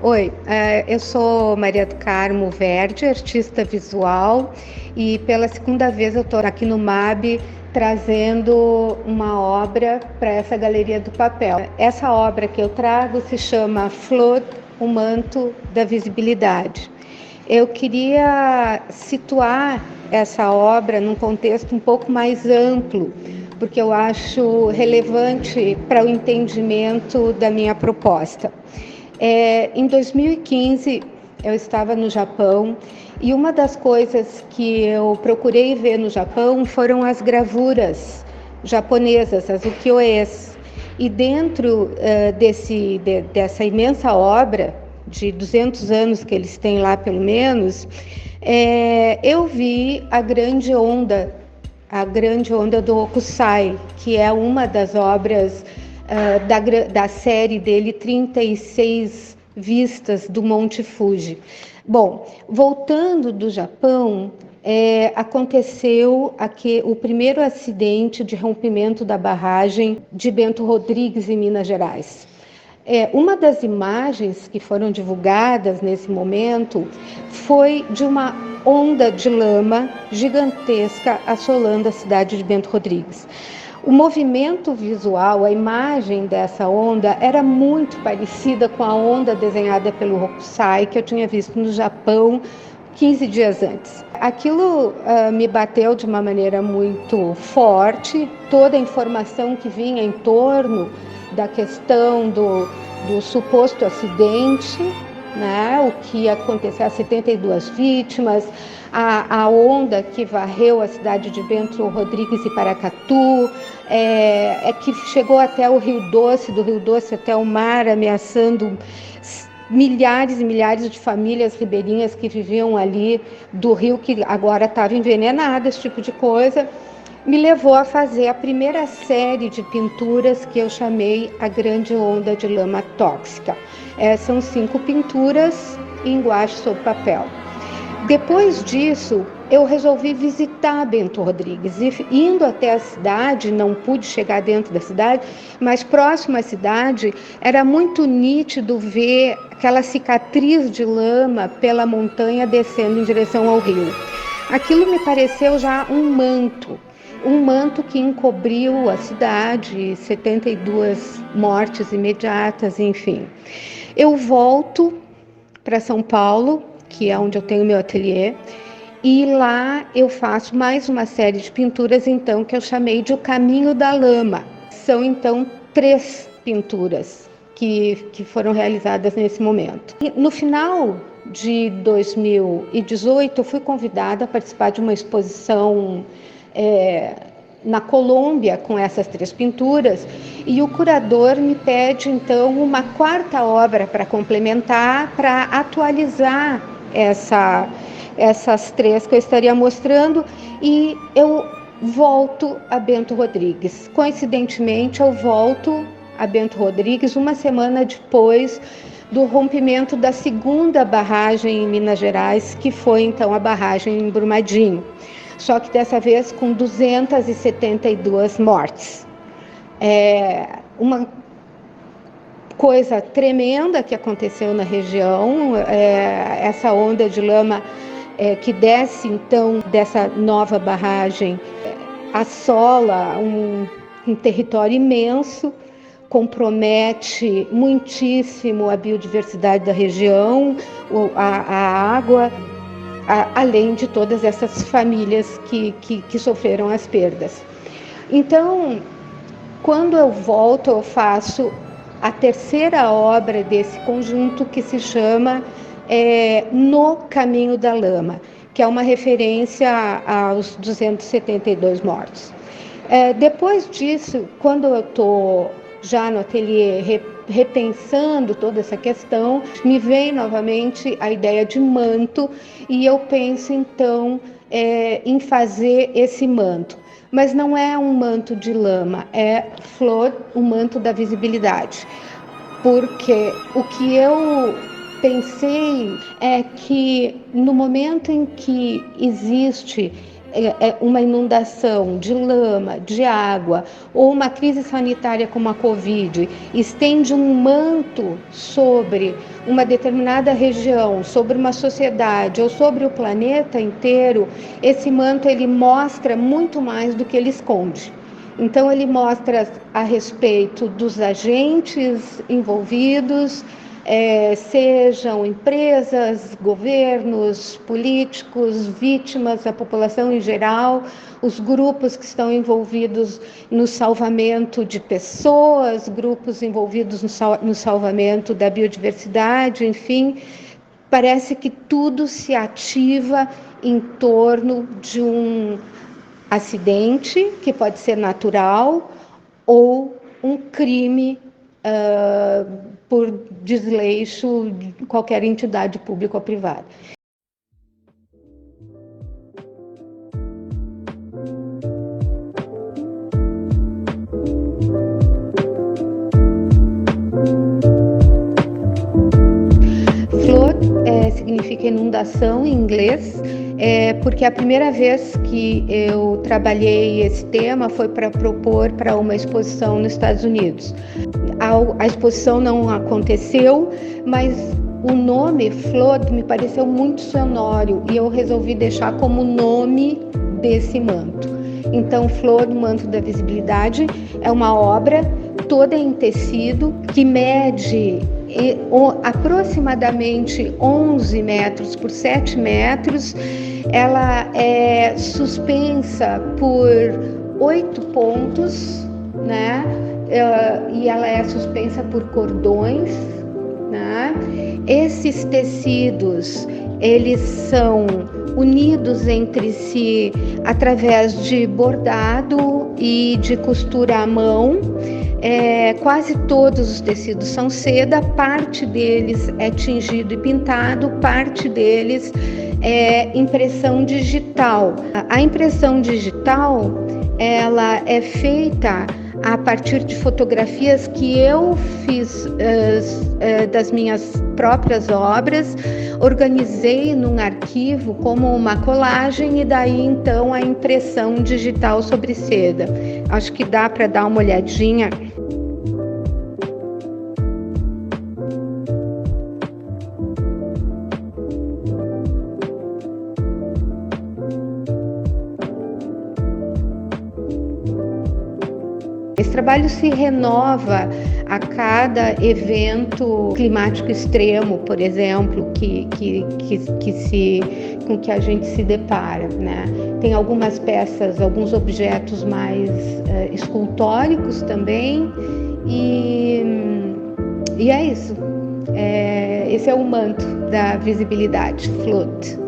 Oi, eu sou Maria do Carmo Verde, artista visual, e pela segunda vez eu estou aqui no MAB trazendo uma obra para essa Galeria do Papel. Essa obra que eu trago se chama Flor, o Manto da Visibilidade. Eu queria situar essa obra num contexto um pouco mais amplo, porque eu acho relevante para o entendimento da minha proposta. Em 2015, eu estava no Japão e uma das coisas que eu procurei ver no Japão foram as gravuras japonesas, as ukiyo-es. E dentro dessa imensa obra, de 200 anos que eles têm lá pelo menos, eu vi a grande onda do Hokusai, que é uma das obras da série dele, 36 vistas do Monte Fuji. Bom, voltando do Japão, aconteceu o primeiro acidente de rompimento da barragem de Bento Rodrigues, em Minas Gerais. Uma das imagens que foram divulgadas nesse momento foi de uma onda de lama gigantesca assolando a cidade de Bento Rodrigues. O movimento visual, a imagem dessa onda era muito parecida com a onda desenhada pelo Hokusai que eu tinha visto no Japão 15 dias antes. Aquilo me bateu de uma maneira muito forte, toda a informação que vinha em torno da questão do suposto acidente, né? O que aconteceu, as 72 vítimas, a onda que varreu a cidade de Bento Rodrigues e Paracatu, que chegou até o Rio Doce, do Rio Doce até o mar, ameaçando milhares e milhares de famílias ribeirinhas que viviam ali do rio, que agora estava envenenada, esse tipo de coisa, me levou a fazer a primeira série de pinturas que eu chamei A Grande Onda de Lama Tóxica. São 5 pinturas em guache sobre papel. Depois disso, eu resolvi visitar Bento Rodrigues. E indo até a cidade, não pude chegar dentro da cidade, mas próximo à cidade, era muito nítido ver aquela cicatriz de lama pela montanha descendo em direção ao rio. Aquilo me pareceu já um manto que encobriu a cidade, 72 mortes imediatas, enfim. Eu volto para São Paulo, que é onde eu tenho meu ateliê, e lá eu faço mais uma série de pinturas, então, que eu chamei de O Caminho da Lama. São, então, 3 pinturas que foram realizadas nesse momento. E no final de 2018, eu fui convidada a participar de uma exposição na Colômbia com essas 3 pinturas, e o curador me pede então uma 4ª obra para complementar, para atualizar essas 3 que eu estaria mostrando, e eu volto a Bento Rodrigues. Coincidentemente, eu volto a Bento Rodrigues uma semana depois do rompimento da 2ª barragem em Minas Gerais, que foi então a barragem em Brumadinho. Só que dessa vez com 272 mortes. Uma coisa tremenda que aconteceu na região, essa onda de lama que desce então dessa nova barragem, assola um território imenso, compromete muitíssimo a biodiversidade da região, a água, além de todas essas famílias que sofreram as perdas. Então, quando eu volto, eu faço a 3ª obra desse conjunto, que se chama No Caminho da Lama, que é uma referência aos 272 mortos. Depois disso, quando eu estou já no ateliê repensando toda essa questão, me vem novamente a ideia de manto, e eu penso então em fazer esse manto. Mas não é um manto de lama, é flor, o manto da visibilidade. Porque o que eu pensei é que no momento em que existe uma inundação de lama, de água, ou uma crise sanitária como a Covid, estende um manto sobre uma determinada região, sobre uma sociedade ou sobre o planeta inteiro, esse manto ele mostra muito mais do que ele esconde. Então ele mostra a respeito dos agentes envolvidos, sejam empresas, governos, políticos, vítimas, a população em geral, os grupos que estão envolvidos no salvamento de pessoas, grupos envolvidos no salvamento da biodiversidade, enfim, parece que tudo se ativa em torno de um acidente, que pode ser natural, ou um crime por desleixo de qualquer entidade pública ou privada. Flood significa inundação em inglês, porque a primeira vez que eu trabalhei esse tema foi para propor para uma exposição nos Estados Unidos. A exposição não aconteceu, mas o nome Flood me pareceu muito sonoro e eu resolvi deixar como nome desse manto. Então, Flood, Manto da Visibilidade, é uma obra toda em tecido que mede aproximadamente 11 metros por 7 metros. Ela é suspensa por 8 pontos, né? E ela é suspensa por cordões, né? Esses tecidos, eles são unidos entre si através de bordado e de costura à mão. Quase todos os tecidos são seda, parte deles é tingido e pintado, parte deles é impressão digital. A impressão digital, ela é feita a partir de fotografias que eu fiz das minhas próprias obras, organizei num arquivo como uma colagem e daí então a impressão digital sobre seda. Acho que dá para dar uma olhadinha. Esse trabalho se renova a cada evento climático extremo, por exemplo, com que a gente se depara, né? Tem algumas peças, alguns objetos mais escultóricos também, e é isso. Esse é o manto da visibilidade, Flood.